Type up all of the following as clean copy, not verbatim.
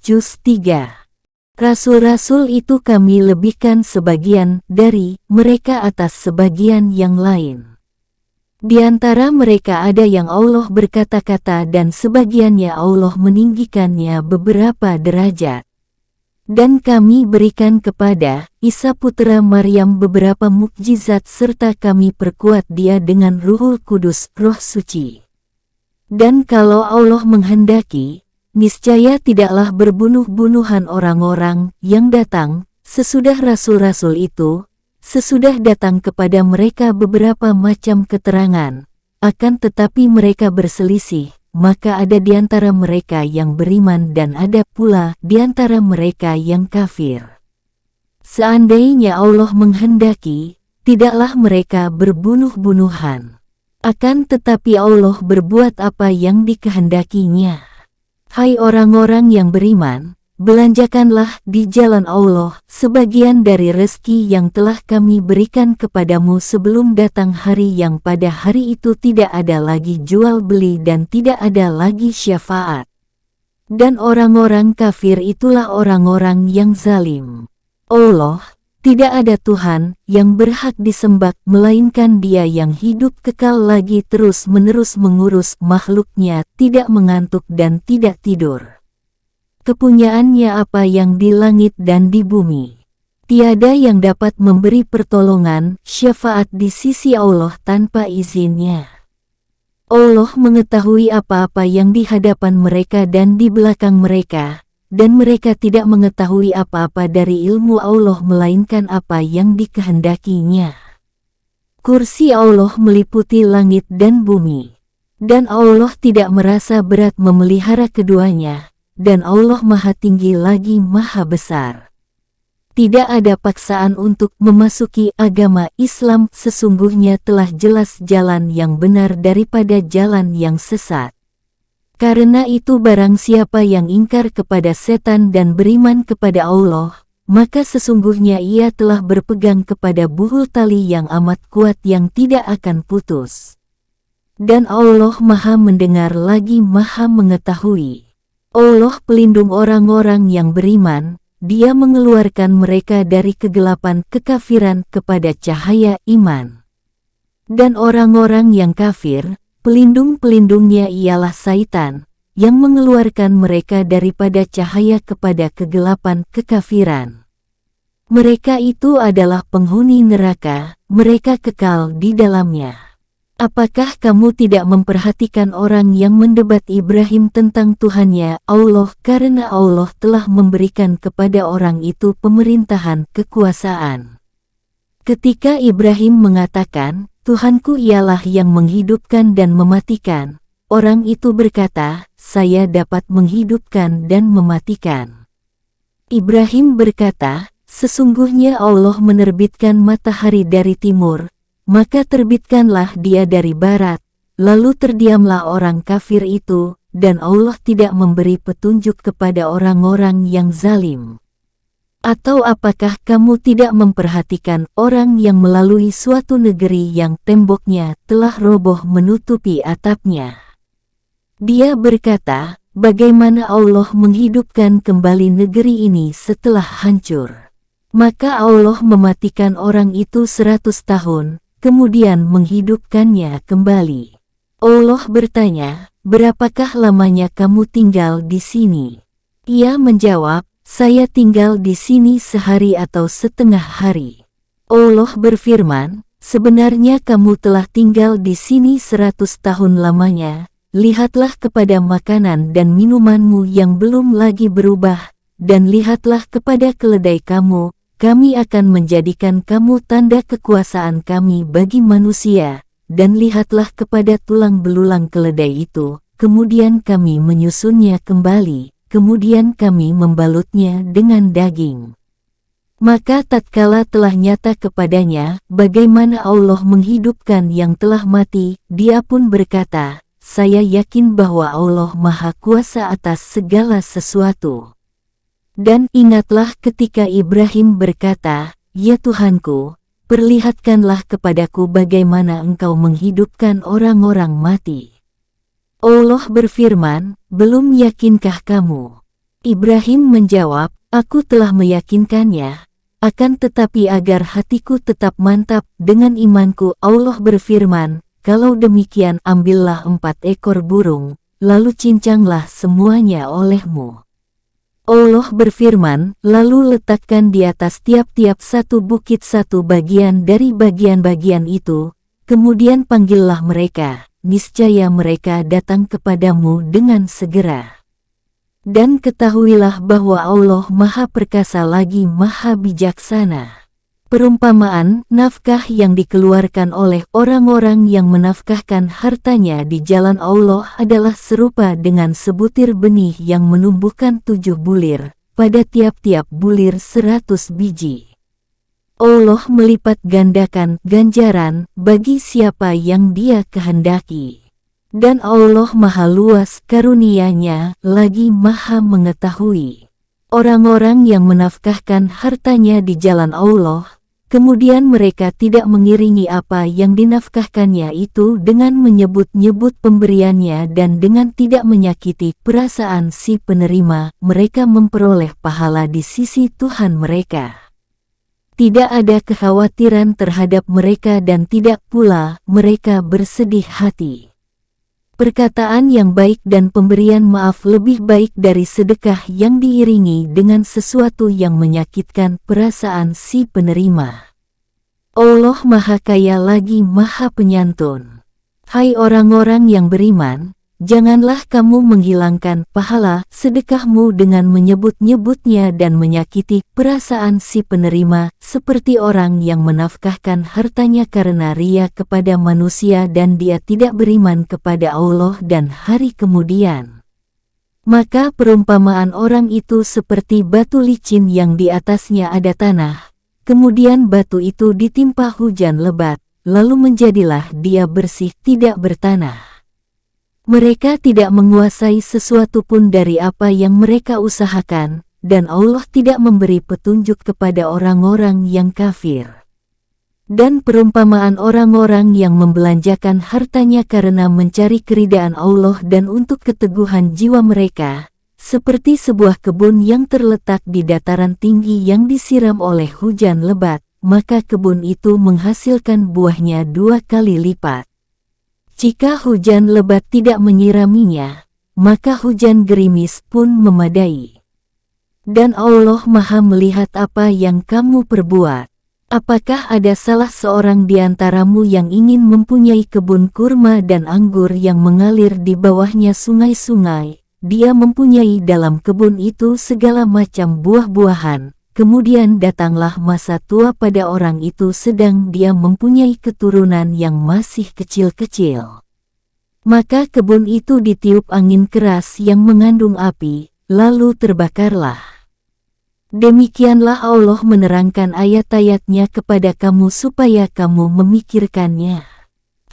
Juz 3. Rasul-rasul itu kami lebihkan sebagian dari mereka atas sebagian yang lain. Di antara mereka ada yang Allah berkata-kata dan sebagiannya Allah meninggikannya beberapa derajat. Dan kami berikan kepada Isa putra Maryam beberapa mukjizat serta kami perkuat dia dengan Ruhul Kudus, Roh Suci. Dan kalau Allah menghendaki, niscaya tidaklah berbunuh-bunuhan orang-orang yang datang sesudah rasul-rasul itu, sesudah datang kepada mereka beberapa macam keterangan, akan tetapi mereka berselisih, maka ada di antara mereka yang beriman dan ada pula di antara mereka yang kafir. Seandainya Allah menghendaki, tidaklah mereka berbunuh-bunuhan. Akan tetapi Allah berbuat apa yang dikehendakinya. Hai orang-orang yang beriman, belanjakanlah di jalan Allah sebagian dari rezeki yang telah kami berikan kepadamu sebelum datang hari yang pada hari itu tidak ada lagi jual beli dan tidak ada lagi syafaat. Dan orang-orang kafir itulah orang-orang yang zalim. Allah, tidak ada Tuhan yang berhak disembah melainkan Dia yang hidup kekal lagi terus-menerus mengurus makhluknya, tidak mengantuk dan tidak tidur. Kepunyaannya apa yang di langit dan di bumi. Tiada yang dapat memberi pertolongan, syafaat di sisi Allah tanpa izinnya. Allah mengetahui apa-apa yang di hadapan mereka dan di belakang mereka. Dan mereka tidak mengetahui apa-apa dari ilmu Allah melainkan apa yang dikehendakinya. Kursi Allah meliputi langit dan bumi. Dan Allah tidak merasa berat memelihara keduanya, dan Allah Maha Tinggi lagi Maha Besar. Tidak ada paksaan untuk memasuki agama Islam, sesungguhnya telah jelas jalan yang benar daripada jalan yang sesat. Karena itu barang siapa yang ingkar kepada setan dan beriman kepada Allah, maka sesungguhnya ia telah berpegang kepada buhul tali yang amat kuat yang tidak akan putus. Dan Allah Maha mendengar lagi Maha mengetahui. Allah pelindung orang-orang yang beriman, Dia mengeluarkan mereka dari kegelapan kekafiran kepada cahaya iman. Dan orang-orang yang kafir, pelindung-pelindungnya ialah Saitan, yang mengeluarkan mereka daripada cahaya kepada kegelapan kekafiran. Mereka itu adalah penghuni neraka, mereka kekal di dalamnya. Apakah kamu tidak memperhatikan orang yang mendebat Ibrahim tentang Tuhannya Allah, karena Allah telah memberikan kepada orang itu pemerintahan kekuasaan. Ketika Ibrahim mengatakan, Tuhanku ialah yang menghidupkan dan mematikan, orang itu berkata, saya dapat menghidupkan dan mematikan. Ibrahim berkata, sesungguhnya Allah menerbitkan matahari dari timur, maka terbitkanlah dia dari barat, lalu terdiamlah orang kafir itu, dan Allah tidak memberi petunjuk kepada orang-orang yang zalim. Atau apakah kamu tidak memperhatikan orang yang melalui suatu negeri yang temboknya telah roboh menutupi atapnya? Dia berkata, bagaimana Allah menghidupkan kembali negeri ini setelah hancur? Maka Allah mematikan orang itu 100 tahun, kemudian menghidupkannya kembali. Allah bertanya, berapakah lamanya kamu tinggal di sini? Ia menjawab, saya tinggal di sini sehari atau setengah hari. Allah berfirman, sebenarnya kamu telah tinggal di sini 100 tahun lamanya. Lihatlah kepada makanan dan minumanmu yang belum lagi berubah, dan lihatlah kepada keledai kamu. Kami akan menjadikan kamu tanda kekuasaan kami bagi manusia, dan lihatlah kepada tulang belulang keledai itu. Kemudian kami menyusunnya kembali. Kemudian kami membalutnya dengan daging. Maka tatkala telah nyata kepadanya bagaimana Allah menghidupkan yang telah mati, dia pun berkata, saya yakin bahwa Allah Maha Kuasa atas segala sesuatu. Dan ingatlah ketika Ibrahim berkata, ya Tuhanku, perlihatkanlah kepadaku bagaimana engkau menghidupkan orang-orang mati. Allah berfirman, belum yakinkah kamu? Ibrahim menjawab, aku telah meyakinkannya, akan tetapi agar hatiku tetap mantap dengan imanku. Allah berfirman, kalau demikian ambillah 4 ekor burung, lalu cincanglah semuanya olehmu. Allah berfirman, lalu letakkan di atas tiap-tiap satu bukit satu bagian dari bagian-bagian itu, kemudian panggillah mereka, niscaya mereka datang kepadamu dengan segera. Dan ketahuilah bahwa Allah Maha Perkasa lagi Maha Bijaksana. Perumpamaan, nafkah yang dikeluarkan oleh orang-orang yang menafkahkan hartanya di jalan Allah adalah serupa dengan sebutir benih yang menumbuhkan 7 bulir, pada tiap-tiap bulir 100 biji. Allah melipat gandakan ganjaran bagi siapa yang Dia kehendaki. Dan Allah Maha Luas karunia-Nya, lagi Maha Mengetahui. Orang-orang yang menafkahkan hartanya di jalan Allah, kemudian mereka tidak mengiringi apa yang dinafkahkannya itu dengan menyebut-nyebut pemberiannya dan dengan tidak menyakiti perasaan si penerima, mereka memperoleh pahala di sisi Tuhan mereka. Tidak ada kekhawatiran terhadap mereka dan tidak pula mereka bersedih hati. Perkataan yang baik dan pemberian maaf lebih baik dari sedekah yang diiringi dengan sesuatu yang menyakitkan perasaan si penerima. Allah Maha Kaya lagi Maha Penyantun. Hai orang-orang yang beriman, janganlah kamu menghilangkan pahala sedekahmu dengan menyebut-nyebutnya dan menyakiti perasaan si penerima, seperti orang yang menafkahkan hartanya karena ria kepada manusia dan dia tidak beriman kepada Allah dan hari kemudian. Maka perumpamaan orang itu seperti batu licin yang di atasnya ada tanah, kemudian batu itu ditimpa hujan lebat, lalu menjadilah dia bersih tidak bertanah. Mereka tidak menguasai sesuatu pun dari apa yang mereka usahakan, dan Allah tidak memberi petunjuk kepada orang-orang yang kafir. Dan perumpamaan orang-orang yang membelanjakan hartanya karena mencari keridaan Allah dan untuk keteguhan jiwa mereka, seperti sebuah kebun yang terletak di dataran tinggi yang disiram oleh hujan lebat, maka kebun itu menghasilkan buahnya 2 kali lipat. Jika hujan lebat tidak menyiraminya, maka hujan gerimis pun memadai. Dan Allah Maha melihat apa yang kamu perbuat. Apakah ada salah seorang di antaramu yang ingin mempunyai kebun kurma dan anggur yang mengalir di bawahnya sungai-sungai? Dia mempunyai dalam kebun itu segala macam buah-buahan. Kemudian datanglah masa tua pada orang itu sedang dia mempunyai keturunan yang masih kecil-kecil. Maka kebun itu ditiup angin keras yang mengandung api, lalu terbakarlah. Demikianlah Allah menerangkan ayat-ayatnya kepada kamu supaya kamu memikirkannya.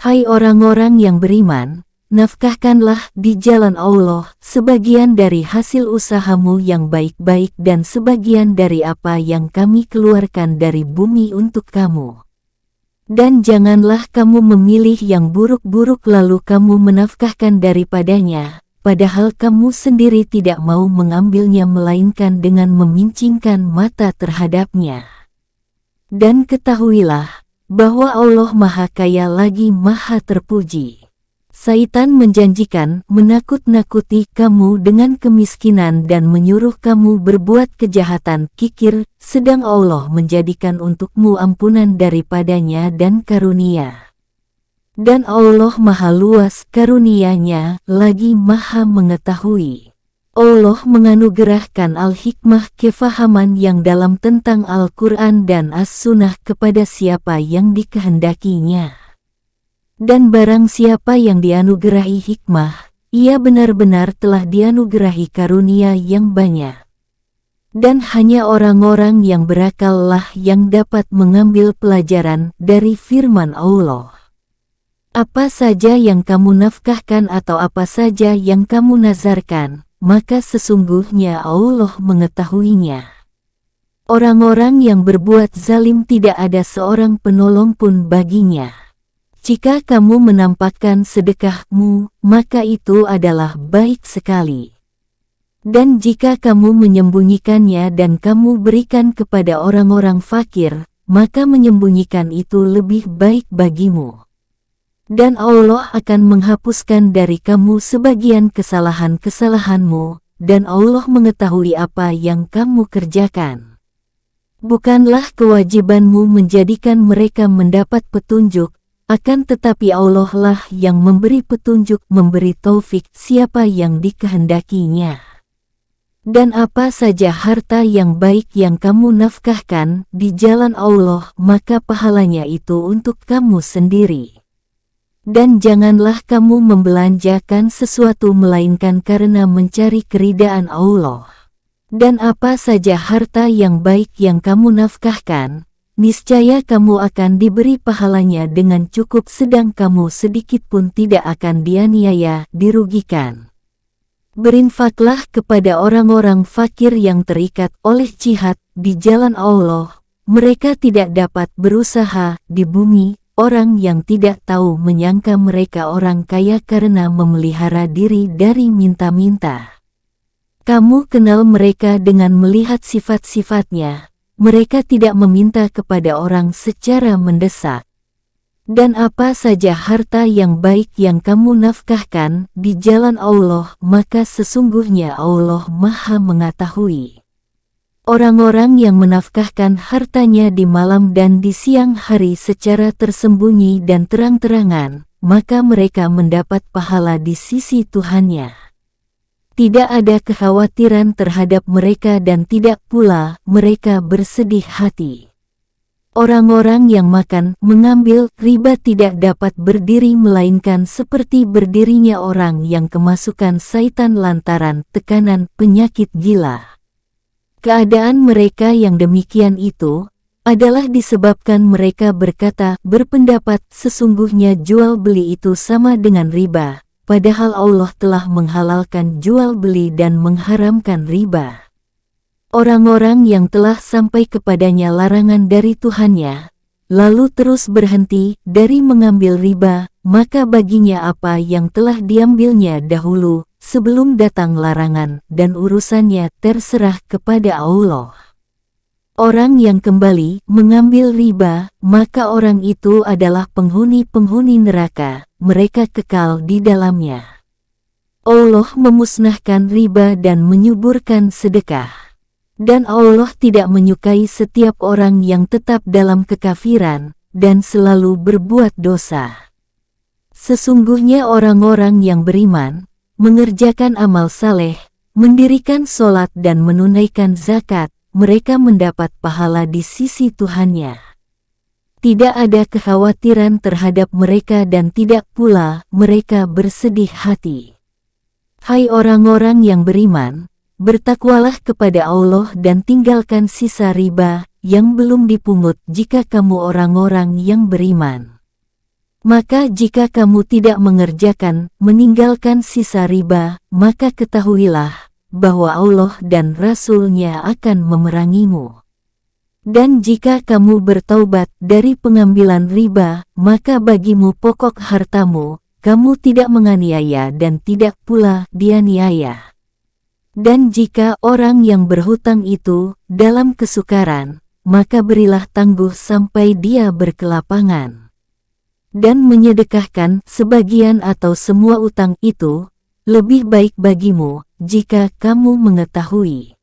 Hai orang-orang yang beriman, nafkahkanlah di jalan Allah sebagian dari hasil usahamu yang baik-baik dan sebagian dari apa yang Kami keluarkan dari bumi untuk kamu. Dan janganlah kamu memilih yang buruk-buruk lalu kamu menafkahkan daripadanya, padahal kamu sendiri tidak mau mengambilnya melainkan dengan memincingkan mata terhadapnya. Dan ketahuilah bahwa Allah Maha Kaya lagi Maha Terpuji. Syaitan menjanjikan menakut-nakuti kamu dengan kemiskinan dan menyuruh kamu berbuat kejahatan kikir, sedang Allah menjadikan untukmu ampunan daripadanya dan karunia. Dan Allah Maha Luas karunia-Nya, lagi Maha Mengetahui. Allah menganugerahkan al-hikmah kefahaman yang dalam tentang Al-Quran dan As-Sunnah kepada siapa yang dikehendakinya. Dan barang siapa yang dianugerahi hikmah, ia benar-benar telah dianugerahi karunia yang banyak. Dan hanya orang-orang yang berakallah yang dapat mengambil pelajaran dari firman Allah. Apa saja yang kamu nafkahkan atau apa saja yang kamu nazarkan, maka sesungguhnya Allah mengetahuinya. Orang-orang yang berbuat zalim tidak ada seorang penolong pun baginya. Jika kamu menampakkan sedekahmu, maka itu adalah baik sekali. Dan jika kamu menyembunyikannya dan kamu berikan kepada orang-orang fakir, maka menyembunyikan itu lebih baik bagimu. Dan Allah akan menghapuskan dari kamu sebagian kesalahan-kesalahanmu, dan Allah mengetahui apa yang kamu kerjakan. Bukanlah kewajibanmu menjadikan mereka mendapat petunjuk, akan tetapi Allah lah yang memberi petunjuk, memberi taufik siapa yang dikehendakinya. Dan apa saja harta yang baik yang kamu nafkahkan di jalan Allah, maka pahalanya itu untuk kamu sendiri. Dan janganlah kamu membelanjakan sesuatu melainkan karena mencari keridaan Allah. Dan apa saja harta yang baik yang kamu nafkahkan, niscaya kamu akan diberi pahalanya dengan cukup, sedang kamu sedikit pun tidak akan dianiaya, dirugikan. Berinfaklah kepada orang-orang fakir yang terikat oleh jihad di jalan Allah. Mereka tidak dapat berusaha di bumi. Orang yang tidak tahu menyangka mereka orang kaya karena memelihara diri dari minta-minta. Kamu kenal mereka dengan melihat sifat-sifatnya. Mereka tidak meminta kepada orang secara mendesak. Dan apa saja harta yang baik yang kamu nafkahkan di jalan Allah, maka sesungguhnya Allah Maha mengetahui. Orang-orang yang menafkahkan hartanya di malam dan di siang hari secara tersembunyi dan terang-terangan, maka mereka mendapat pahala di sisi Tuhannya. Tidak ada kekhawatiran terhadap mereka dan tidak pula mereka bersedih hati. Orang-orang yang makan, mengambil riba tidak dapat berdiri melainkan seperti berdirinya orang yang kemasukan syaitan lantaran tekanan penyakit gila. Keadaan mereka yang demikian itu adalah disebabkan mereka berpendapat sesungguhnya jual beli itu sama dengan riba, padahal Allah telah menghalalkan jual beli dan mengharamkan riba. Orang-orang yang telah sampai kepadanya larangan dari Tuhannya, lalu terus berhenti dari mengambil riba, maka baginya apa yang telah diambilnya dahulu, sebelum datang larangan, dan urusannya terserah kepada Allah. Orang yang kembali mengambil riba, maka orang itu adalah penghuni-penghuni neraka, mereka kekal di dalamnya. Allah memusnahkan riba dan menyuburkan sedekah. Dan Allah tidak menyukai setiap orang yang tetap dalam kekafiran dan selalu berbuat dosa. Sesungguhnya orang-orang yang beriman, mengerjakan amal saleh, mendirikan sholat dan menunaikan zakat, mereka mendapat pahala di sisi Tuhannya. Tidak ada kekhawatiran terhadap mereka dan tidak pula mereka bersedih hati. Hai orang-orang yang beriman, bertakwalah kepada Allah dan tinggalkan sisa riba yang belum dipungut jika kamu orang-orang yang beriman. Maka jika kamu tidak meninggalkan sisa riba, maka ketahuilah bahwa Allah dan Rasul-Nya akan memerangimu. Dan jika kamu bertaubat dari pengambilan riba, maka bagimu pokok hartamu, kamu tidak menganiaya dan tidak pula dianiaya. Dan jika orang yang berhutang itu dalam kesukaran, maka berilah tangguh sampai dia berkelapangan. Dan menyedekahkan sebagian atau semua utang itu, lebih baik bagimu jika kamu mengetahui.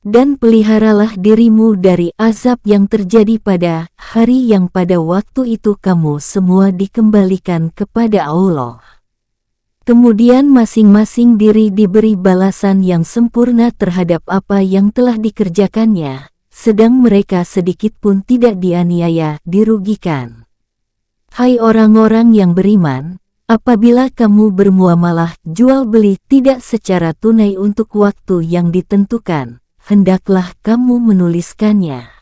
Dan peliharalah dirimu dari azab yang terjadi pada hari yang pada waktu itu kamu semua dikembalikan kepada Allah. Kemudian masing-masing diri diberi balasan yang sempurna terhadap apa yang telah dikerjakannya, sedang mereka sedikit pun tidak dianiaya, dirugikan. Hai orang-orang yang beriman, apabila kamu bermuamalah jual beli tidak secara tunai untuk waktu yang ditentukan, hendaklah kamu menuliskannya.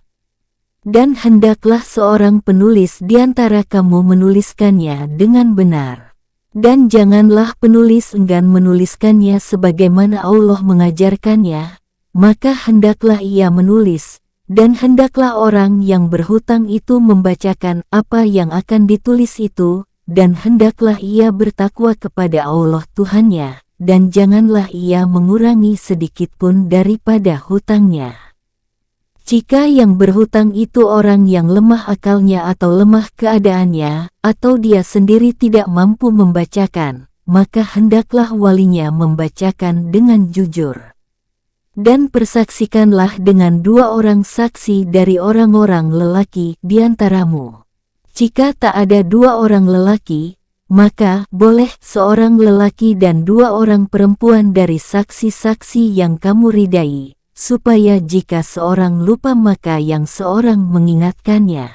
Dan hendaklah seorang penulis di antara kamu menuliskannya dengan benar. Dan janganlah penulis enggan menuliskannya sebagaimana Allah mengajarkannya, maka hendaklah ia menulis, dan hendaklah orang yang berhutang itu membacakan apa yang akan ditulis itu, dan hendaklah ia bertakwa kepada Allah Tuhannya, dan janganlah ia mengurangi sedikitpun daripada hutangnya. Jika yang berhutang itu orang yang lemah akalnya atau lemah keadaannya, atau dia sendiri tidak mampu membacakan, maka hendaklah walinya membacakan dengan jujur. Dan persaksikanlah dengan 2 orang saksi dari orang-orang lelaki di antaramu. Jika tak ada 2 orang lelaki, maka boleh seorang lelaki dan 2 orang perempuan dari saksi-saksi yang kamu ridai, supaya jika seorang lupa maka yang seorang mengingatkannya.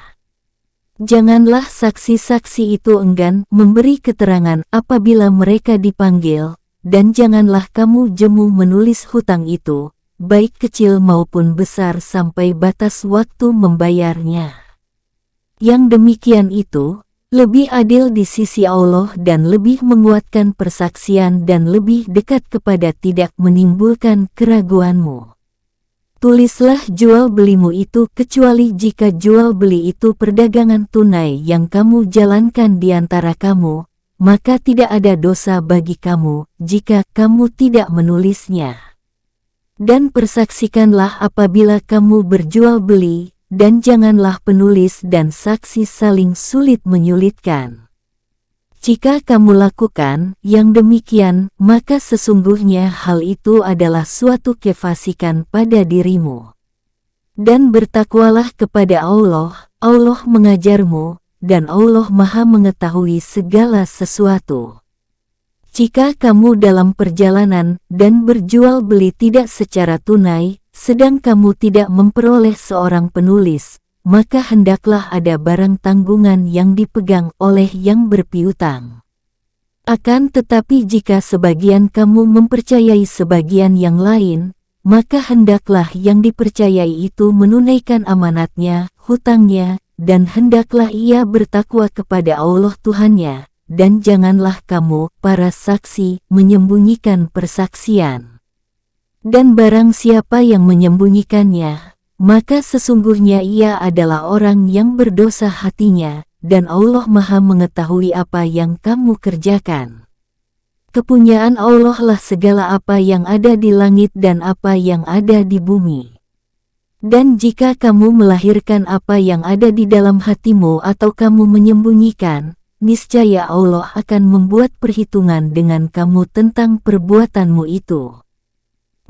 Janganlah saksi-saksi itu enggan memberi keterangan apabila mereka dipanggil, dan janganlah kamu jemu menulis hutang itu, baik kecil maupun besar sampai batas waktu membayarnya. Yang demikian itu lebih adil di sisi Allah dan lebih menguatkan persaksian dan lebih dekat kepada tidak menimbulkan keraguanmu. Tulislah jual belimu itu kecuali jika jual beli itu perdagangan tunai yang kamu jalankan di antara kamu, maka tidak ada dosa bagi kamu jika kamu tidak menulisnya. Dan persaksikanlah apabila kamu berjual beli, dan janganlah penulis dan saksi saling sulit menyulitkan. Jika kamu lakukan yang demikian, maka sesungguhnya hal itu adalah suatu kefasikan pada dirimu. Dan bertakwalah kepada Allah, Allah mengajarmu, dan Allah Maha mengetahui segala sesuatu. Jika kamu dalam perjalanan dan berjual beli tidak secara tunai, sedang kamu tidak memperoleh seorang penulis, maka hendaklah ada barang tanggungan yang dipegang oleh yang berpiutang. Akan tetapi jika sebagian kamu mempercayai sebagian yang lain, maka hendaklah yang dipercayai itu menunaikan amanatnya, hutangnya, dan hendaklah ia bertakwa kepada Allah Tuhannya, dan janganlah kamu, para saksi, menyembunyikan persaksian. Dan barang siapa yang menyembunyikannya, maka sesungguhnya ia adalah orang yang berdosa hatinya, dan Allah Maha mengetahui apa yang kamu kerjakan. Kepunyaan Allah lah segala apa yang ada di langit dan apa yang ada di bumi. Dan jika kamu melahirkan apa yang ada di dalam hatimu atau kamu menyembunyikan, niscaya Allah akan membuat perhitungan dengan kamu tentang perbuatanmu itu.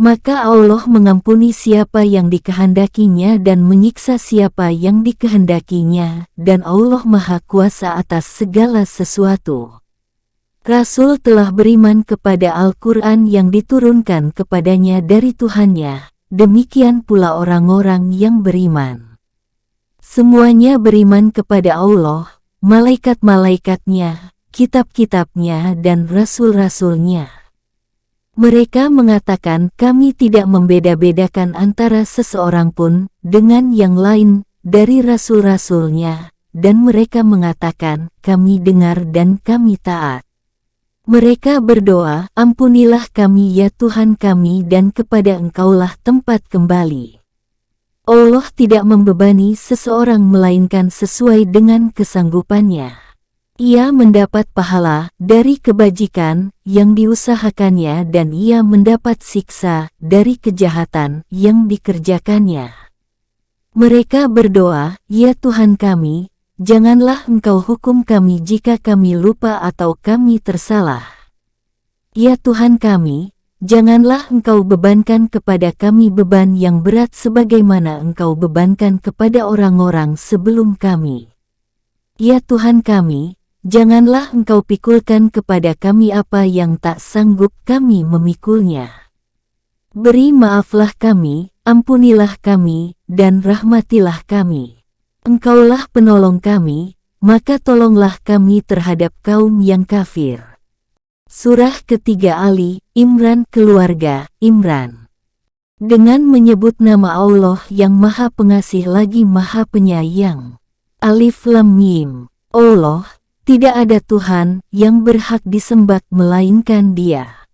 Maka Allah mengampuni siapa yang dikehendakinya dan menyiksa siapa yang dikehendakinya, dan Allah Maha Kuasa atas segala sesuatu. Rasul telah beriman kepada Al-Quran yang diturunkan kepadanya dari Tuhannya, demikian pula orang-orang yang beriman. Semuanya beriman kepada Allah, malaikat-malaikatnya, kitab-kitabnya dan rasul-rasulnya. Mereka mengatakan kami tidak membeda-bedakan antara seseorang pun dengan yang lain dari rasul-rasulnya, dan mereka mengatakan kami dengar dan kami taat. Mereka berdoa, ampunilah kami ya Tuhan kami dan kepada Engkaulah tempat kembali. Allah tidak membebani seseorang melainkan sesuai dengan kesanggupannya. Ia mendapat pahala dari kebajikan yang diusahakannya dan ia mendapat siksa dari kejahatan yang dikerjakannya. Mereka berdoa, ya Tuhan kami, janganlah Engkau hukum kami jika kami lupa atau kami tersalah. Ya Tuhan kami, janganlah Engkau bebankan kepada kami beban yang berat sebagaimana Engkau bebankan kepada orang-orang sebelum kami. Ya Tuhan kami, janganlah Engkau pikulkan kepada kami apa yang tak sanggup kami memikulnya. Beri maaflah kami, ampunilah kami, dan rahmatilah kami. Engkaulah penolong kami, maka tolonglah kami terhadap kaum yang kafir. Surah ketiga Ali Imran keluarga Imran. Dengan menyebut nama Allah yang Maha Pengasih lagi Maha Penyayang. Alif Lam Mim. Allah, tidak ada Tuhan yang berhak disembah melainkan Dia,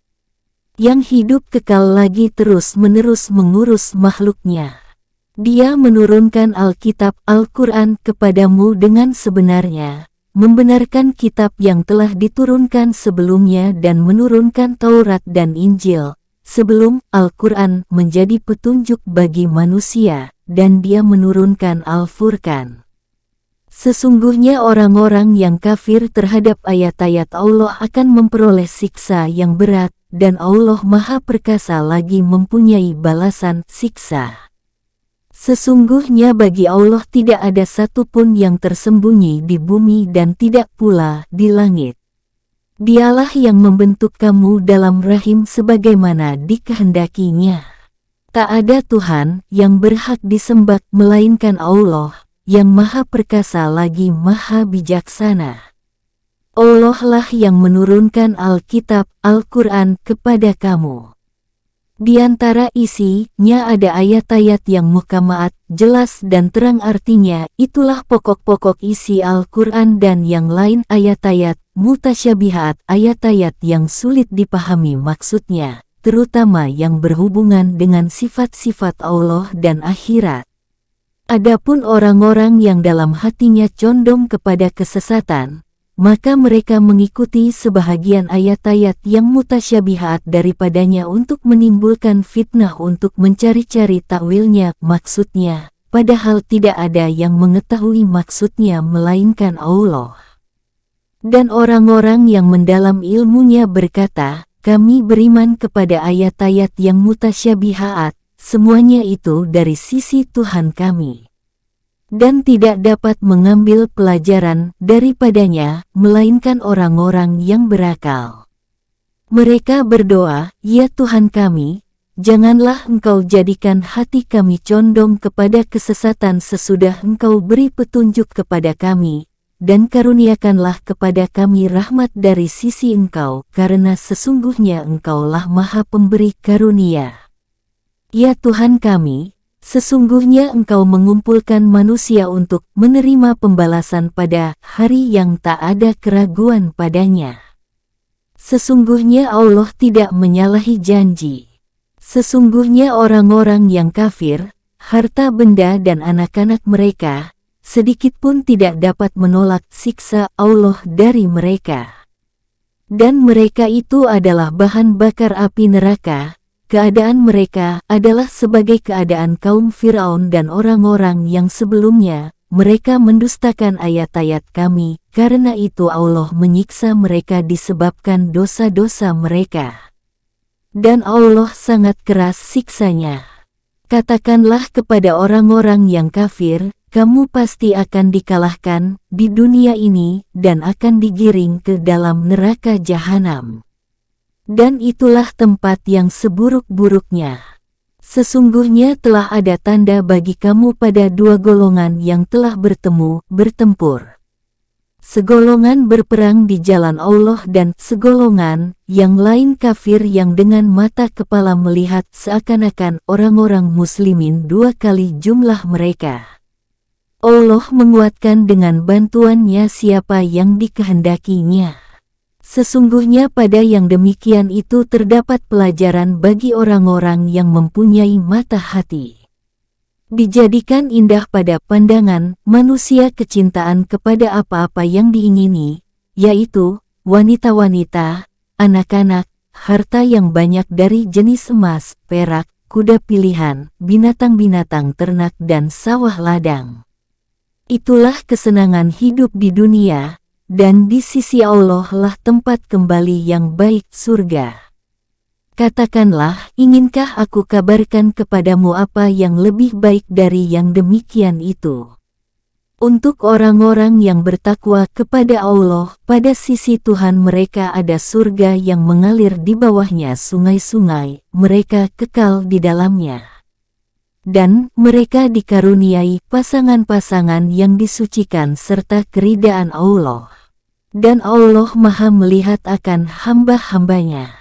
yang hidup kekal lagi terus-menerus mengurus makhluknya. Dia menurunkan Alkitab Al-Quran kepadamu dengan sebenarnya, membenarkan kitab yang telah diturunkan sebelumnya dan menurunkan Taurat dan Injil, sebelum Al-Quran menjadi petunjuk bagi manusia, dan Dia menurunkan Al-Furqan. Sesungguhnya orang-orang yang kafir terhadap ayat-ayat Allah akan memperoleh siksa yang berat, dan Allah Maha Perkasa lagi mempunyai balasan siksa. Sesungguhnya bagi Allah tidak ada satupun yang tersembunyi di bumi dan tidak pula di langit. Dialah yang membentuk kamu dalam rahim sebagaimana dikehendakinya. Tak ada Tuhan yang berhak disembah melainkan Allah, yang Maha Perkasa lagi Maha Bijaksana. Allah lah yang menurunkan Alkitab, Al-Quran kepada kamu. Di antara isinya ada ayat-ayat yang muhkamaat, jelas dan terang artinya, itulah pokok-pokok isi Al-Quran, dan yang lain ayat-ayat mutasyabihat, ayat-ayat yang sulit dipahami maksudnya, terutama yang berhubungan dengan sifat-sifat Allah dan akhirat. Adapun orang-orang yang dalam hatinya condong kepada kesesatan, maka mereka mengikuti sebahagian ayat-ayat yang mutasyabihat daripadanya untuk menimbulkan fitnah untuk mencari-cari takwilnya, maksudnya, padahal tidak ada yang mengetahui maksudnya melainkan Allah. Dan orang-orang yang mendalam ilmunya berkata, kami beriman kepada ayat-ayat yang mutasyabihat, semuanya itu dari sisi Tuhan kami. Dan tidak dapat mengambil pelajaran daripadanya, melainkan orang-orang yang berakal. Mereka berdoa, ya Tuhan kami, janganlah Engkau jadikan hati kami condong kepada kesesatan sesudah Engkau beri petunjuk kepada kami, dan karuniakanlah kepada kami rahmat dari sisi Engkau, karena sesungguhnya Engkaulah Maha Pemberi karunia. Ya Tuhan kami, sesungguhnya Engkau mengumpulkan manusia untuk menerima pembalasan pada hari yang tak ada keraguan padanya. Sesungguhnya Allah tidak menyalahi janji. Sesungguhnya orang-orang yang kafir, harta benda dan anak-anak mereka, sedikitpun tidak dapat menolak siksa Allah dari mereka. Dan mereka itu adalah bahan bakar api neraka. Keadaan mereka adalah sebagai keadaan kaum Firaun dan orang-orang yang sebelumnya, mereka mendustakan ayat-ayat kami, karena itu Allah menyiksa mereka disebabkan dosa-dosa mereka. Dan Allah sangat keras siksanya. Katakanlah kepada orang-orang yang kafir, kamu pasti akan dikalahkan di dunia ini dan akan digiring ke dalam neraka jahanam. Dan itulah tempat yang seburuk-buruknya. Sesungguhnya telah ada tanda bagi kamu pada dua golongan yang telah bertempur. Segolongan berperang di jalan Allah dan segolongan yang lain kafir yang dengan mata kepala melihat seakan-akan orang-orang muslimin dua kali jumlah mereka. Allah menguatkan dengan bantuannya siapa yang dikehendakinya. Sesungguhnya pada yang demikian itu terdapat pelajaran bagi orang-orang yang mempunyai mata hati. Dijadikan indah pada pandangan manusia kecintaan kepada apa-apa yang diingini, yaitu wanita-wanita, anak-anak, harta yang banyak dari jenis emas, perak, kuda pilihan, binatang-binatang ternak dan sawah ladang. Itulah kesenangan hidup di dunia. Dan di sisi Allah lah tempat kembali yang baik, surga. Katakanlah, inginkah aku kabarkan kepadamu apa yang lebih baik dari yang demikian itu? Untuk orang-orang yang bertakwa kepada Allah, pada sisi Tuhan mereka ada surga yang mengalir di bawahnya sungai-sungai, mereka kekal di dalamnya. Dan mereka dikaruniai pasangan-pasangan yang disucikan serta keridaan Allah. Dan Allah Maha melihat akan hamba-hambanya,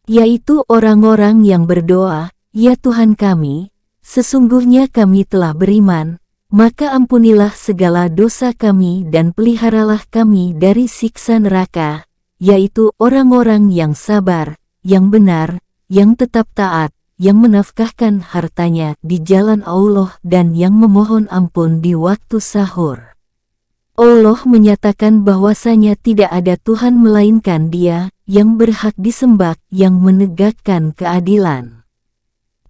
yaitu orang-orang yang berdoa, ya Tuhan kami, sesungguhnya kami telah beriman, maka ampunilah segala dosa kami dan peliharalah kami dari siksa neraka, yaitu orang-orang yang sabar, yang benar, yang tetap taat, yang menafkahkan hartanya di jalan Allah dan yang memohon ampun di waktu sahur. Allah menyatakan bahwasanya tidak ada Tuhan melainkan Dia yang berhak disembah, yang menegakkan keadilan.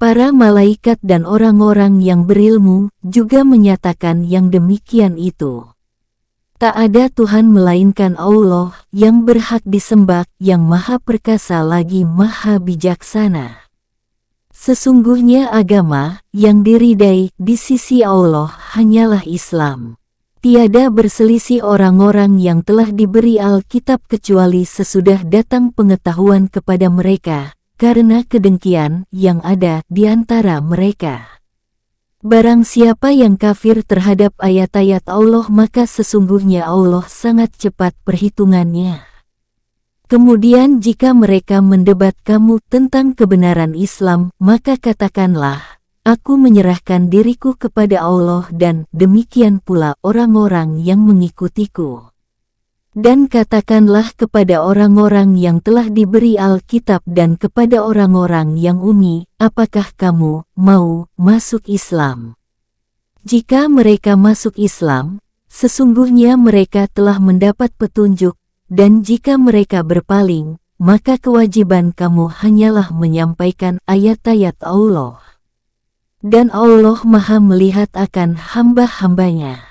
Para malaikat dan orang-orang yang berilmu juga menyatakan yang demikian itu. Tak ada Tuhan melainkan Allah yang berhak disembah, yang maha perkasa lagi maha bijaksana. Sesungguhnya agama yang diridai di sisi Allah hanyalah Islam. Tiada berselisih orang-orang yang telah diberi Alkitab kecuali sesudah datang pengetahuan kepada mereka, karena kedengkian yang ada di antara mereka. Barang siapa yang kafir terhadap ayat-ayat Allah, maka sesungguhnya Allah sangat cepat perhitungannya. Kemudian jika mereka mendebat kamu tentang kebenaran Islam, maka katakanlah, aku menyerahkan diriku kepada Allah dan demikian pula orang-orang yang mengikutiku. Dan katakanlah kepada orang-orang yang telah diberi Alkitab dan kepada orang-orang yang ummi, apakah kamu mau masuk Islam? Jika mereka masuk Islam, sesungguhnya mereka telah mendapat petunjuk, dan jika mereka berpaling, maka kewajiban kamu hanyalah menyampaikan ayat-ayat Allah. Dan Allah maha melihat akan hamba-hambanya.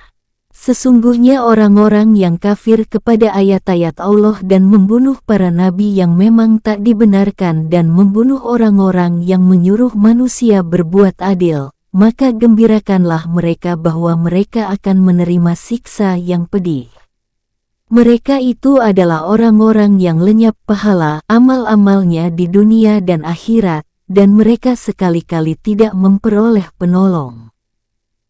Sesungguhnya orang-orang yang kafir kepada ayat-ayat Allah dan membunuh para nabi yang memang tak dibenarkan dan membunuh orang-orang yang menyuruh manusia berbuat adil, maka gembirakanlah mereka bahwa mereka akan menerima siksa yang pedih. Mereka itu adalah orang-orang yang lenyap pahala amal-amalnya di dunia dan akhirat, dan mereka sekali-kali tidak memperoleh penolong.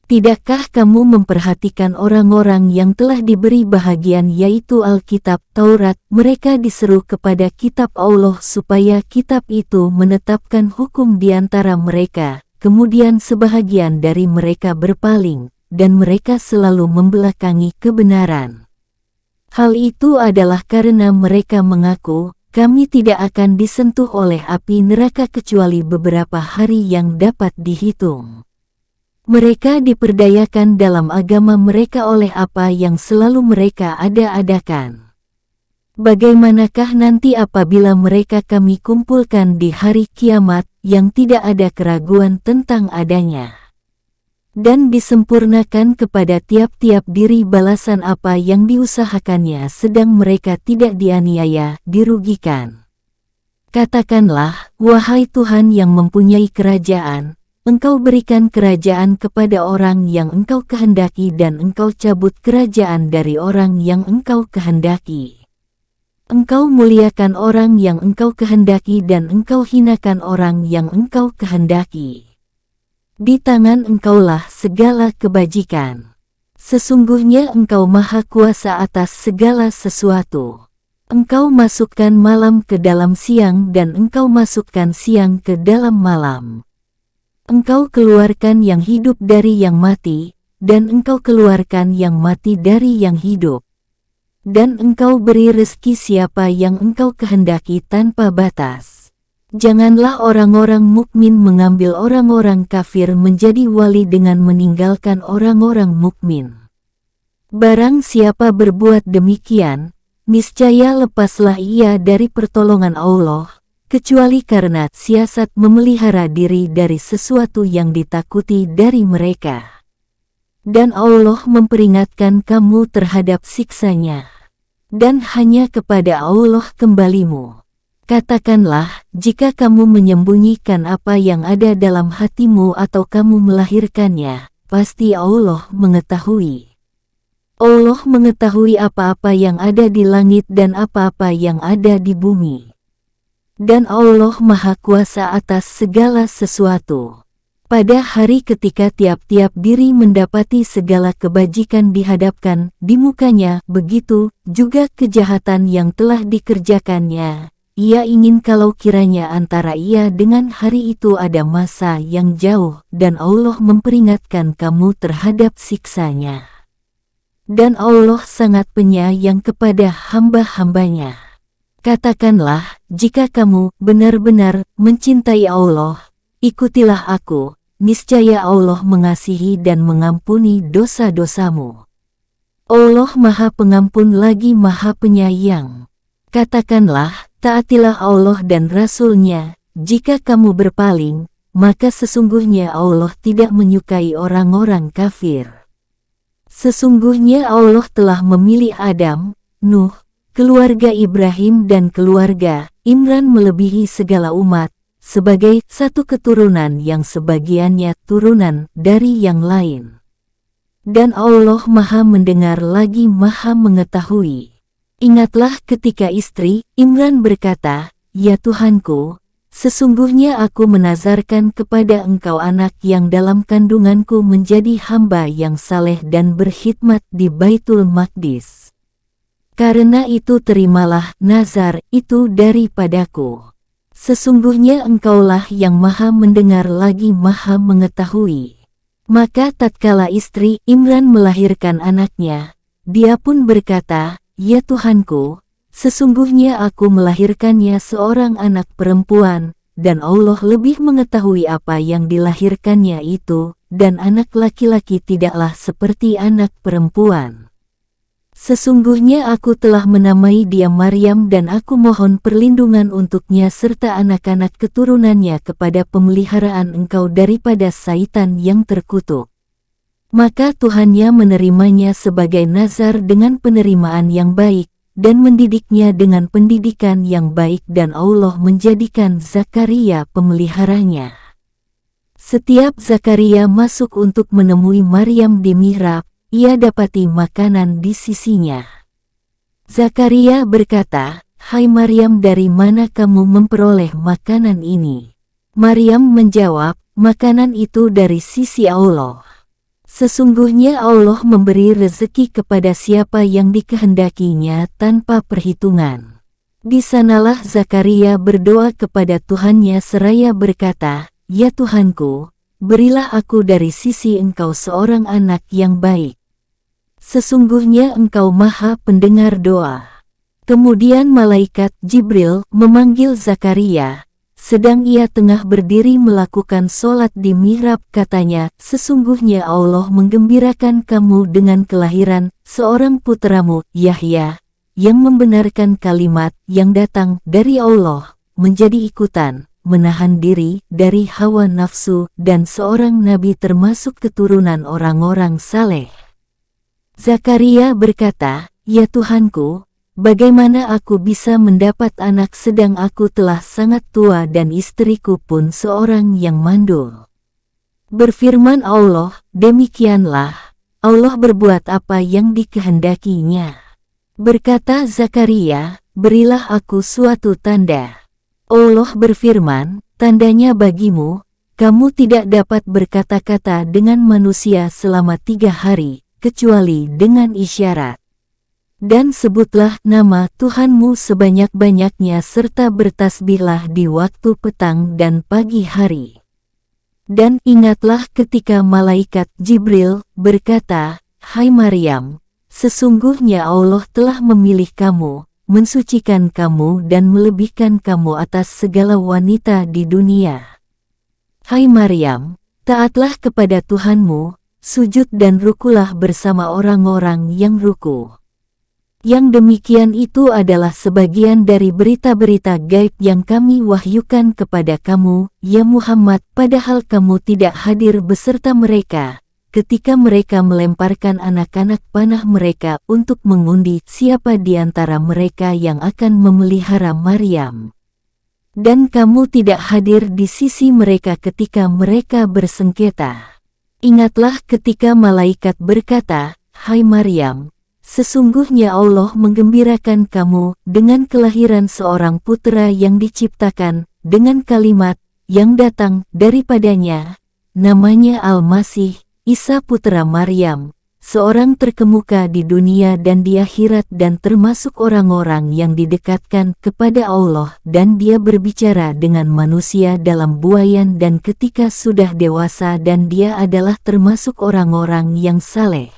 Tidakkah kamu memperhatikan orang-orang yang telah diberi bahagian yaitu Alkitab Taurat? Mereka diseru kepada kitab Allah supaya kitab itu menetapkan hukum di antara mereka, kemudian sebahagian dari mereka berpaling, dan mereka selalu membelakangi kebenaran. Hal itu adalah karena mereka mengaku, kami tidak akan disentuh oleh api neraka kecuali beberapa hari yang dapat dihitung. Mereka diperdayakan dalam agama mereka oleh apa yang selalu mereka ada-adakan. Bagaimanakah nanti apabila mereka kami kumpulkan di hari kiamat yang tidak ada keraguan tentang adanya? Dan disempurnakan kepada tiap-tiap diri balasan apa yang diusahakannya sedang mereka tidak dianiaya, dirugikan. Katakanlah, wahai Tuhan yang mempunyai kerajaan, Engkau berikan kerajaan kepada orang yang Engkau kehendaki dan Engkau cabut kerajaan dari orang yang Engkau kehendaki. Engkau muliakan orang yang Engkau kehendaki dan Engkau hinakan orang yang Engkau kehendaki. Di tangan Engkaulah segala kebajikan. Sesungguhnya Engkau maha kuasa atas segala sesuatu. Engkau masukkan malam ke dalam siang dan Engkau masukkan siang ke dalam malam. Engkau keluarkan yang hidup dari yang mati, dan Engkau keluarkan yang mati dari yang hidup. Dan Engkau beri rezeki siapa yang Engkau kehendaki tanpa batas. Janganlah orang-orang mukmin mengambil orang-orang kafir menjadi wali dengan meninggalkan orang-orang mukmin. Barang siapa berbuat demikian, niscaya lepaslah ia dari pertolongan Allah, kecuali karena siasat memelihara diri dari sesuatu yang ditakuti dari mereka. Dan Allah memperingatkan kamu terhadap siksanya. Dan hanya kepada Allah kembalimu. Katakanlah, jika kamu menyembunyikan apa yang ada dalam hatimu atau kamu melahirkannya, pasti Allah mengetahui. Allah mengetahui apa-apa yang ada di langit dan apa-apa yang ada di bumi. Dan Allah maha kuasa atas segala sesuatu. Pada hari ketika tiap-tiap diri mendapati segala kebajikan dihadapkan di mukanya, begitu juga kejahatan yang telah dikerjakannya. Ia ingin kalau kiranya antara ia dengan hari itu ada masa yang jauh, dan Allah memperingatkan kamu terhadap siksanya. Dan Allah sangat penyayang kepada hamba-hambanya. Katakanlah, jika kamu benar-benar mencintai Allah, ikutilah aku, niscaya Allah mengasihi dan mengampuni dosa-dosamu. Allah Maha Pengampun lagi Maha Penyayang. Katakanlah, taatilah Allah dan Rasul-Nya, jika kamu berpaling, maka sesungguhnya Allah tidak menyukai orang-orang kafir. Sesungguhnya Allah telah memilih Adam, Nuh, keluarga Ibrahim dan keluarga Imran melebihi segala umat, sebagai satu keturunan yang sebagiannya turunan dari yang lain. Dan Allah Maha Mendengar lagi Maha Mengetahui. Ingatlah ketika istri Imran berkata, "Ya Tuhanku, sesungguhnya aku menazarkan kepada Engkau anak yang dalam kandunganku menjadi hamba yang saleh dan berkhidmat di Baitul Maqdis. Karena itu terimalah nazar itu daripadaku. Sesungguhnya Engkaulah yang Maha Mendengar lagi Maha Mengetahui." Maka tatkala istri Imran melahirkan anaknya, dia pun berkata, "Ya Tuhanku, sesungguhnya aku melahirkannya seorang anak perempuan, dan Allah lebih mengetahui apa yang dilahirkannya itu, dan anak laki-laki tidaklah seperti anak perempuan. Sesungguhnya aku telah menamai dia Maryam dan aku mohon perlindungan untuknya serta anak-anak keturunannya kepada pemeliharaan Engkau daripada syaitan yang terkutuk." Maka Tuhannya menerimanya sebagai nazar dengan penerimaan yang baik, dan mendidiknya dengan pendidikan yang baik dan Allah menjadikan Zakaria pemeliharanya. Setiap Zakaria masuk untuk menemui Maryam di mihrab, ia dapati makanan di sisinya. Zakaria berkata, "Hai Maryam, dari mana kamu memperoleh makanan ini?" Maryam menjawab, "Makanan itu dari sisi Allah. Sesungguhnya Allah memberi rezeki kepada siapa yang dikehendakinya tanpa perhitungan." Di sanalah Zakaria berdoa kepada Tuhannya seraya berkata, "Ya Tuhanku, berilah aku dari sisi Engkau seorang anak yang baik. Sesungguhnya Engkau Maha Pendengar doa." Kemudian malaikat Jibril memanggil Zakaria, sedang ia tengah berdiri melakukan sholat di mihrab, katanya, "Sesungguhnya Allah menggembirakan kamu dengan kelahiran seorang putramu, Yahya, yang membenarkan kalimat yang datang dari Allah, menjadi ikutan, menahan diri dari hawa nafsu, dan seorang nabi termasuk keturunan orang-orang saleh." Zakaria berkata, "Ya Tuhanku, bagaimana aku bisa mendapat anak sedang aku telah sangat tua dan istriku pun seorang yang mandul?" Berfirman Allah, "Demikianlah, Allah berbuat apa yang dikehendakinya." Berkata Zakaria, "Berilah aku suatu tanda." Allah berfirman, "Tandanya bagimu, kamu tidak dapat berkata-kata dengan manusia selama 3 hari, kecuali dengan isyarat. Dan sebutlah nama Tuhanmu sebanyak-banyaknya serta bertasbihlah di waktu petang dan pagi hari." Dan ingatlah ketika malaikat Jibril berkata, "Hai Maryam, sesungguhnya Allah telah memilih kamu, mensucikan kamu dan melebihkan kamu atas segala wanita di dunia. Hai Maryam, taatlah kepada Tuhanmu, sujud dan rukulah bersama orang-orang yang ruku." Yang demikian itu adalah sebagian dari berita-berita gaib yang kami wahyukan kepada kamu, ya Muhammad, padahal kamu tidak hadir beserta mereka, ketika mereka melemparkan anak-anak panah mereka untuk mengundi siapa di antara mereka yang akan memelihara Maryam. Dan kamu tidak hadir di sisi mereka ketika mereka bersengketa. Ingatlah ketika malaikat berkata, "Hai Maryam, sesungguhnya Allah menggembirakan kamu dengan kelahiran seorang putra yang diciptakan dengan kalimat yang datang daripadanya, namanya Al-Masih, Isa putra Maryam, seorang terkemuka di dunia dan di akhirat dan termasuk orang-orang yang didekatkan kepada Allah, dan dia berbicara dengan manusia dalam buayan dan ketika sudah dewasa dan dia adalah termasuk orang-orang yang saleh."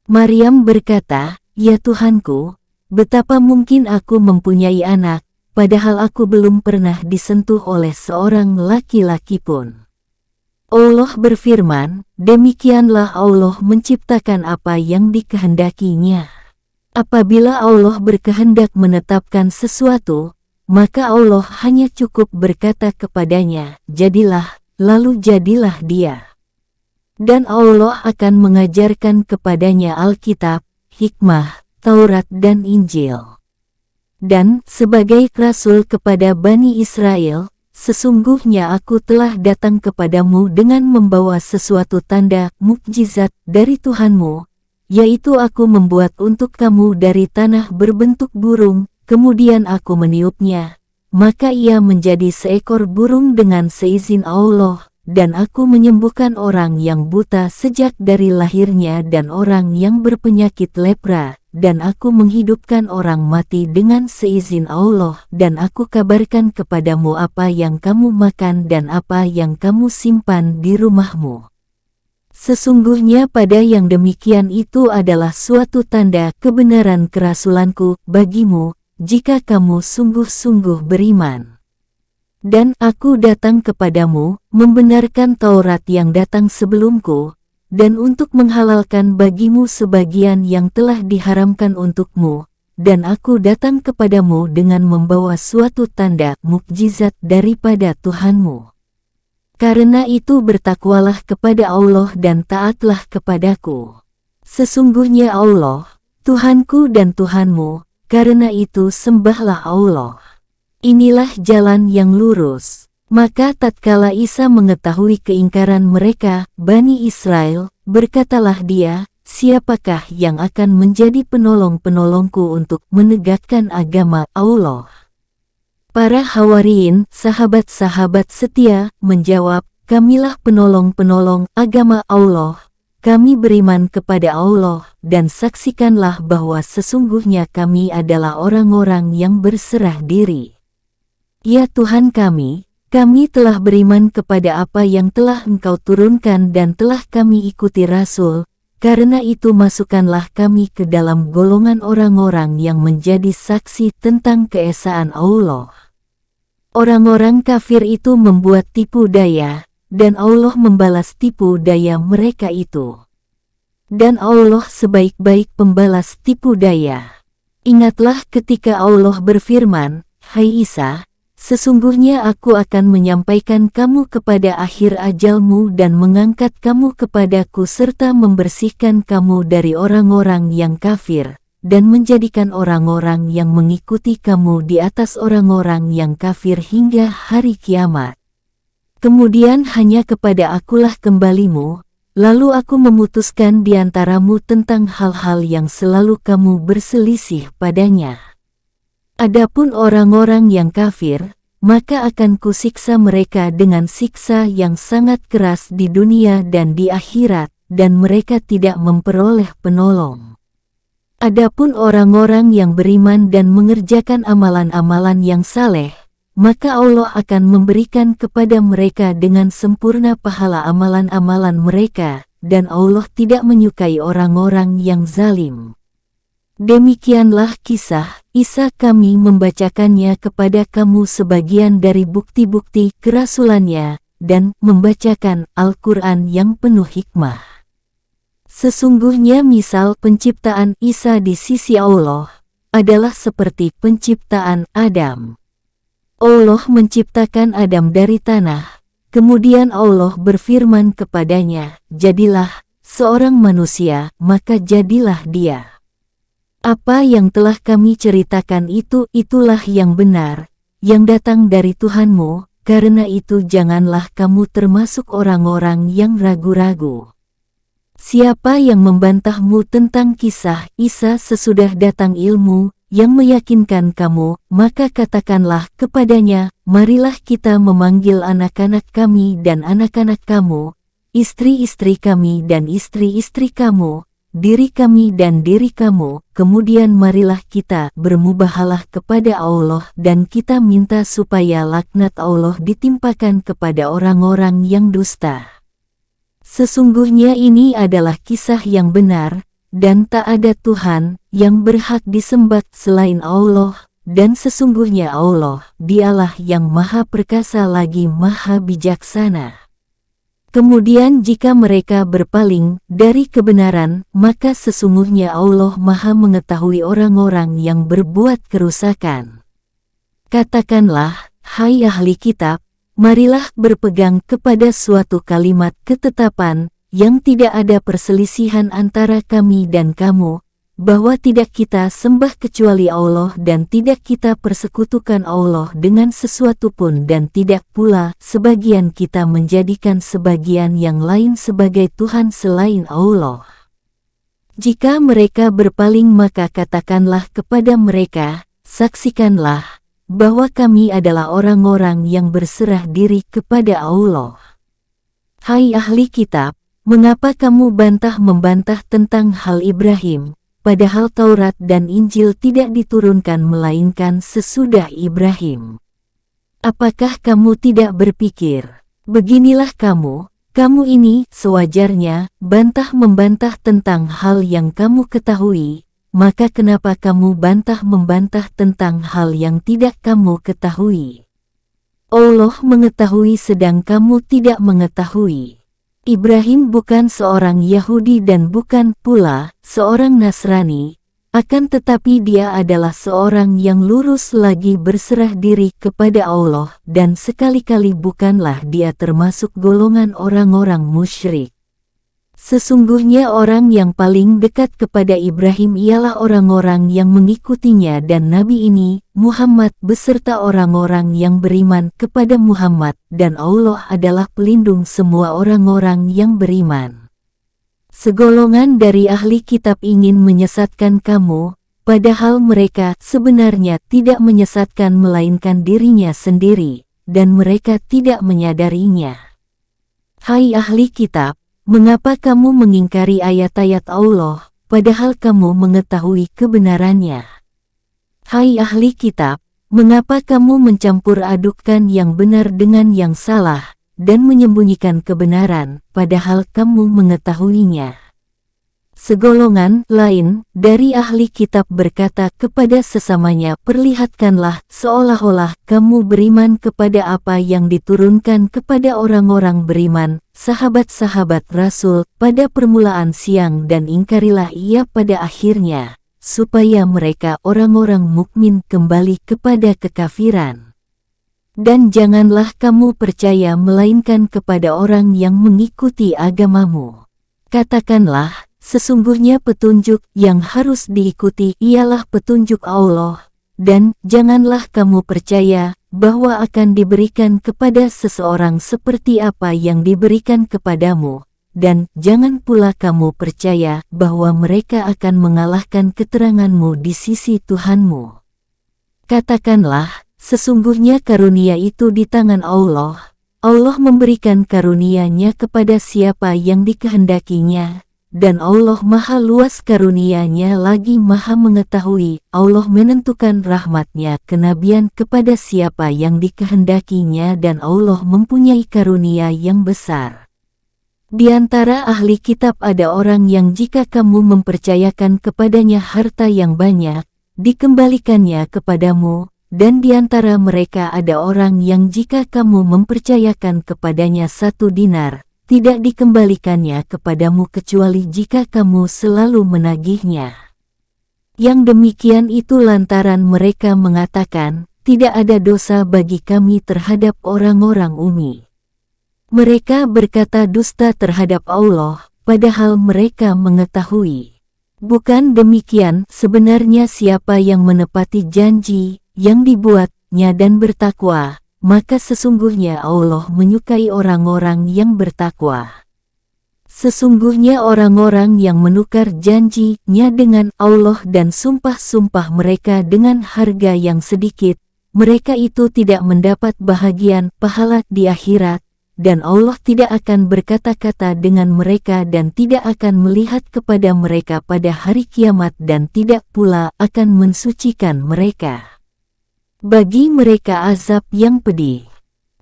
Maryam berkata, "Ya Tuhanku, betapa mungkin aku mempunyai anak, padahal aku belum pernah disentuh oleh seorang laki-laki pun." Allah berfirman, demikianlah Allah menciptakan apa yang dikehendakinya. Apabila Allah berkehendak menetapkan sesuatu, maka Allah hanya cukup berkata kepadanya, jadilah, lalu jadilah dia. Dan Allah akan mengajarkan kepadanya Alkitab, hikmah, Taurat dan Injil. Dan, sebagai rasul kepada Bani Israel, sesungguhnya aku telah datang kepadamu dengan membawa sesuatu tanda, mukjizat, dari Tuhanmu, yaitu aku membuat untuk kamu dari tanah berbentuk burung, kemudian aku meniupnya, maka ia menjadi seekor burung dengan seizin Allah, dan aku menyembuhkan orang yang buta sejak dari lahirnya dan orang yang berpenyakit lepra, dan aku menghidupkan orang mati dengan seizin Allah, dan aku kabarkan kepadamu apa yang kamu makan dan apa yang kamu simpan di rumahmu. Sesungguhnya pada yang demikian itu adalah suatu tanda kebenaran kerasulanku bagimu, jika kamu sungguh-sungguh beriman. Dan aku datang kepadamu, membenarkan Taurat yang datang sebelumku, dan untuk menghalalkan bagimu sebagian yang telah diharamkan untukmu, dan aku datang kepadamu dengan membawa suatu tanda mukjizat daripada Tuhanmu. Karena itu bertakwalah kepada Allah dan taatlah kepadaku. Sesungguhnya Allah, Tuhanku dan Tuhanmu, karena itu sembahlah Allah. Inilah jalan yang lurus. Maka tatkala Isa mengetahui keingkaran mereka, Bani Israel, berkatalah dia, siapakah yang akan menjadi penolong-penolongku untuk menegakkan agama Allah? Para Hawariyin, sahabat-sahabat setia, menjawab, kamilah penolong-penolong agama Allah. Kami beriman kepada Allah, dan saksikanlah bahwa sesungguhnya kami adalah orang-orang yang berserah diri. Ya Tuhan kami telah beriman kepada apa yang telah Engkau turunkan dan telah kami ikuti Rasul, karena itu masukkanlah kami ke dalam golongan orang-orang yang menjadi saksi tentang keesaan Allah. Orang-orang kafir itu membuat tipu daya, dan Allah membalas tipu daya mereka itu. Dan Allah sebaik-baik pembalas tipu daya. Ingatlah ketika Allah berfirman, Hai Isa, sesungguhnya aku akan menyampaikan kamu kepada akhir ajalmu dan mengangkat kamu kepadaku serta membersihkan kamu dari orang-orang yang kafir, dan menjadikan orang-orang yang mengikuti kamu di atas orang-orang yang kafir hingga hari kiamat. Kemudian hanya kepada akulah kembalimu, lalu aku memutuskan di antaramu tentang hal-hal yang selalu kamu berselisih padanya. Adapun orang-orang yang kafir, maka akan kusiksa mereka dengan siksa yang sangat keras di dunia dan di akhirat, dan mereka tidak memperoleh penolong. Adapun orang-orang yang beriman dan mengerjakan amalan-amalan yang saleh, maka Allah akan memberikan kepada mereka dengan sempurna pahala amalan-amalan mereka, dan Allah tidak menyukai orang-orang yang zalim. Demikianlah kisah Isa, kami membacakannya kepada kamu sebagian dari bukti-bukti kerasulannya, dan membacakan Al-Quran yang penuh hikmah. Sesungguhnya misal penciptaan Isa di sisi Allah adalah seperti penciptaan Adam. Allah menciptakan Adam dari tanah, kemudian Allah berfirman kepadanya, jadilah seorang manusia, maka jadilah dia. Apa yang telah kami ceritakan itulah yang benar, yang datang dari Tuhanmu, karena itu janganlah kamu termasuk orang-orang yang ragu-ragu. Siapa yang membantahmu tentang kisah Isa sesudah datang ilmu yang meyakinkan kamu, maka katakanlah kepadanya, marilah kita memanggil anak-anak kami dan anak-anak kamu, istri-istri kami dan istri-istri kamu, diri kami dan diri kamu, kemudian marilah kita bermubahalah kepada Allah dan kita minta supaya laknat Allah ditimpakan kepada orang-orang yang dusta. Sesungguhnya ini adalah kisah yang benar, dan tak ada Tuhan yang berhak disembah selain Allah, dan sesungguhnya Allah, dialah yang maha perkasa lagi maha bijaksana. Kemudian jika mereka berpaling dari kebenaran, maka sesungguhnya Allah Maha mengetahui orang-orang yang berbuat kerusakan. Katakanlah, hai ahli kitab, marilah berpegang kepada suatu kalimat ketetapan, yang tidak ada perselisihan antara kami dan kamu, bahwa tidak kita sembah kecuali Allah dan tidak kita persekutukan Allah dengan sesuatu pun dan tidak pula sebagian kita menjadikan sebagian yang lain sebagai Tuhan selain Allah. Jika mereka berpaling maka katakanlah kepada mereka, saksikanlah, bahwa kami adalah orang-orang yang berserah diri kepada Allah. Hai ahli kitab, mengapa kamu membantah tentang hal Ibrahim? Padahal Taurat dan Injil tidak diturunkan melainkan sesudah Ibrahim. Apakah kamu tidak berpikir, beginilah kamu ini sewajarnya membantah tentang hal yang kamu ketahui, maka kenapa kamu membantah tentang hal yang tidak kamu ketahui? Allah mengetahui sedang kamu tidak mengetahui. Ibrahim bukan seorang Yahudi dan bukan pula seorang Nasrani, akan tetapi dia adalah seorang yang lurus lagi berserah diri kepada Allah dan sekali-kali bukanlah dia termasuk golongan orang-orang musyrik. Sesungguhnya orang yang paling dekat kepada Ibrahim ialah orang-orang yang mengikutinya dan Nabi ini, Muhammad beserta orang-orang yang beriman kepada Muhammad dan Allah adalah pelindung semua orang-orang yang beriman. Segolongan dari ahli kitab ingin menyesatkan kamu, padahal mereka sebenarnya tidak menyesatkan melainkan dirinya sendiri, dan mereka tidak menyadarinya. Hai ahli kitab, mengapa kamu mengingkari ayat-ayat Allah, padahal kamu mengetahui kebenarannya? Hai ahli kitab, mengapa kamu mencampur adukkan yang benar dengan yang salah, dan menyembunyikan kebenaran, padahal kamu mengetahuinya? Segolongan lain dari ahli kitab berkata kepada sesamanya, perlihatkanlah seolah-olah kamu beriman kepada apa yang diturunkan kepada orang-orang beriman, sahabat-sahabat Rasul, pada permulaan siang dan ingkarilah ia pada akhirnya, supaya mereka orang-orang mukmin kembali kepada kekafiran. Dan janganlah kamu percaya melainkan kepada orang yang mengikuti agamamu. Katakanlah, sesungguhnya petunjuk yang harus diikuti ialah petunjuk Allah, dan janganlah kamu percaya bahwa akan diberikan kepada seseorang seperti apa yang diberikan kepadamu, dan jangan pula kamu percaya bahwa mereka akan mengalahkan keteranganmu di sisi Tuhanmu. Katakanlah, sesungguhnya karunia itu di tangan Allah. Allah memberikan karunia-Nya kepada siapa yang dikehendakinya, dan Allah Maha luas karunia-Nya lagi Maha mengetahui. Allah menentukan rahmat-Nya kenabian kepada siapa yang dikehendakinya dan Allah mempunyai karunia yang besar. Di antara ahli kitab ada orang yang jika kamu mempercayakan kepadanya harta yang banyak, dikembalikannya kepadamu, dan di antara mereka ada orang yang jika kamu mempercayakan kepadanya 1 dinar, tidak dikembalikannya kepadamu kecuali jika kamu selalu menagihnya. Yang demikian itu lantaran mereka mengatakan, tidak ada dosa bagi kami terhadap orang-orang ummi. Mereka berkata dusta terhadap Allah, padahal mereka mengetahui. Bukan demikian, sebenarnya siapa yang menepati janji yang dibuatnya dan bertakwa, maka sesungguhnya Allah menyukai orang-orang yang bertakwa. Sesungguhnya orang-orang yang menukar janji-Nya dengan Allah dan sumpah-sumpah mereka dengan harga yang sedikit, mereka itu tidak mendapat bahagian pahala di akhirat, dan Allah tidak akan berkata-kata dengan mereka dan tidak akan melihat kepada mereka pada hari kiamat dan tidak pula akan mensucikan mereka. Bagi mereka azab yang pedih.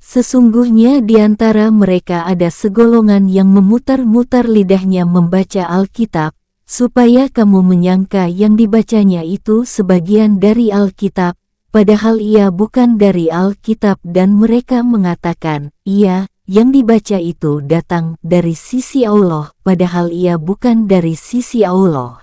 Sesungguhnya di antara mereka ada segolongan yang memutar-mutar lidahnya membaca Alkitab, supaya kamu menyangka yang dibacanya itu sebagian dari Alkitab, padahal ia bukan dari Alkitab dan mereka mengatakan, ia yang dibaca itu datang dari sisi Allah, padahal ia bukan dari sisi Allah.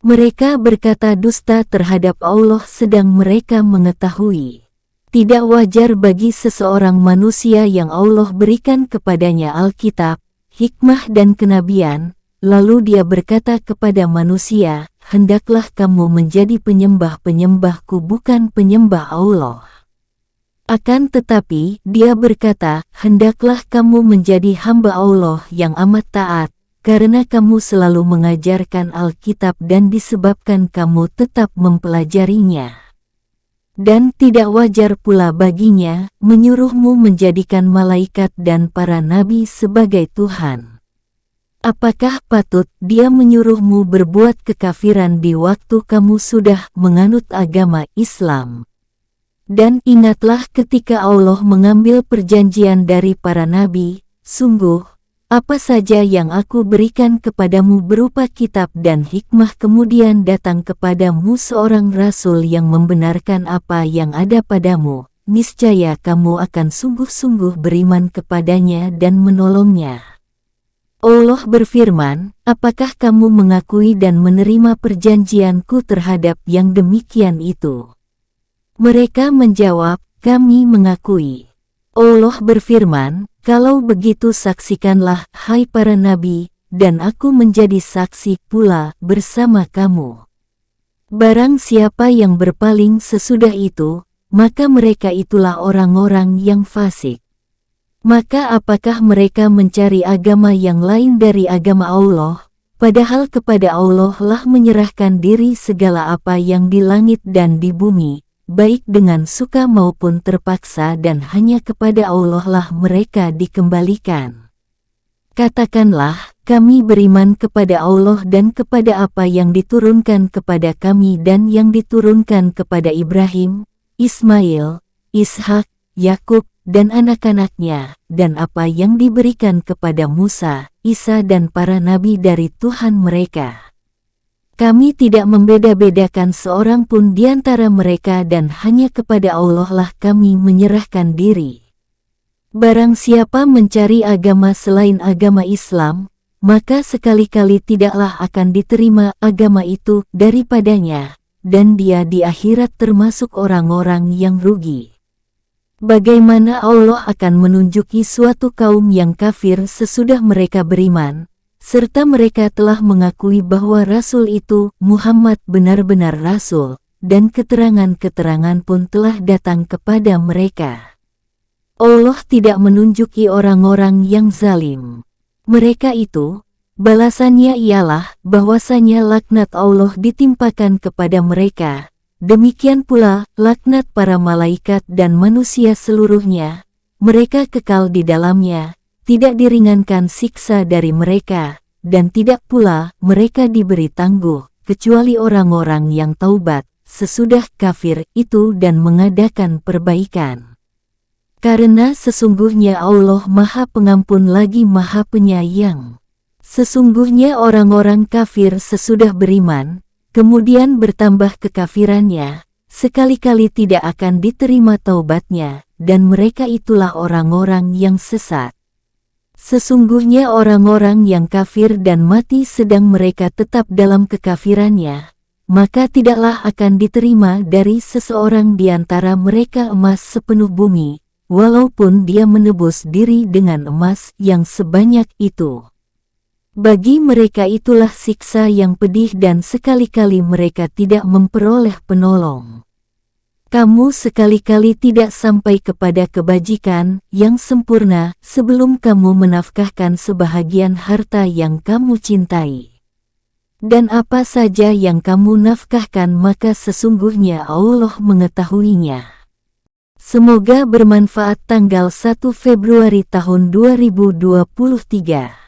Mereka berkata dusta terhadap Allah sedang mereka mengetahui. Tidak wajar bagi seseorang manusia yang Allah berikan kepadanya Alkitab, hikmah dan kenabian, lalu dia berkata kepada manusia, hendaklah kamu menjadi penyembah-penyembahku bukan penyembah Allah. Akan tetapi, dia berkata, hendaklah kamu menjadi hamba Allah yang amat taat, karena kamu selalu mengajarkan Alkitab dan disebabkan kamu tetap mempelajarinya. Dan tidak wajar pula baginya, menyuruhmu menjadikan malaikat dan para nabi sebagai Tuhan. Apakah patut dia menyuruhmu berbuat kekafiran di waktu kamu sudah menganut agama Islam? Dan ingatlah ketika Allah mengambil perjanjian dari para nabi, sungguh, apa saja yang aku berikan kepadamu berupa kitab dan hikmah kemudian datang kepadamu seorang rasul yang membenarkan apa yang ada padamu, niscaya kamu akan sungguh-sungguh beriman kepadanya dan menolongnya. Allah berfirman, apakah kamu mengakui dan menerima perjanjianku terhadap yang demikian itu? Mereka menjawab, kami mengakui. Allah berfirman, kalau begitu saksikanlah, hai para nabi, dan aku menjadi saksi pula bersama kamu. Barang siapa yang berpaling sesudah itu, maka mereka itulah orang-orang yang fasik. Maka apakah mereka mencari agama yang lain dari agama Allah, padahal kepada Allah lah menyerahkan diri segala apa yang di langit dan di bumi, baik dengan suka maupun terpaksa, dan hanya kepada Allah lah mereka dikembalikan. Katakanlah, kami beriman kepada Allah dan kepada apa yang diturunkan kepada kami dan yang diturunkan kepada Ibrahim, Ismail, Ishak, Yakub, dan anak-anaknya, dan apa yang diberikan kepada Musa, Isa dan para nabi dari Tuhan mereka. Kami tidak membeda-bedakan seorang pun di antara mereka dan hanya kepada Allah lah kami menyerahkan diri. Barang siapa mencari agama selain agama Islam, maka sekali-kali tidaklah akan diterima agama itu daripadanya, dan dia di akhirat termasuk orang-orang yang rugi. Bagaimana Allah akan menunjuki suatu kaum yang kafir sesudah mereka beriman, serta mereka telah mengakui bahwa Rasul itu, Muhammad, benar-benar Rasul, dan keterangan-keterangan pun telah datang kepada mereka. Allah tidak menunjuki orang-orang yang zalim. Mereka itu, balasannya ialah bahwasanya laknat Allah ditimpakan kepada mereka, demikian pula laknat para malaikat dan manusia seluruhnya, mereka kekal di dalamnya. Tidak diringankan siksa dari mereka, dan tidak pula mereka diberi tangguh, kecuali orang-orang yang taubat sesudah kafir itu dan mengadakan perbaikan. Karena sesungguhnya Allah Maha Pengampun lagi Maha Penyayang. Sesungguhnya orang-orang kafir sesudah beriman, kemudian bertambah kekafirannya, sekali-kali tidak akan diterima taubatnya, dan mereka itulah orang-orang yang sesat. Sesungguhnya orang-orang yang kafir dan mati sedang mereka tetap dalam kekafirannya, maka tidaklah akan diterima dari seseorang di antara mereka emas sepenuh bumi, walaupun dia menebus diri dengan emas yang sebanyak itu. Bagi mereka itulah siksa yang pedih dan sekali-kali mereka tidak memperoleh penolong. Kamu sekali-kali tidak sampai kepada kebajikan yang sempurna sebelum kamu menafkahkan sebahagian harta yang kamu cintai. Dan apa saja yang kamu nafkahkan maka sesungguhnya Allah mengetahuinya. Semoga bermanfaat. Tanggal 1 Februari tahun 2023.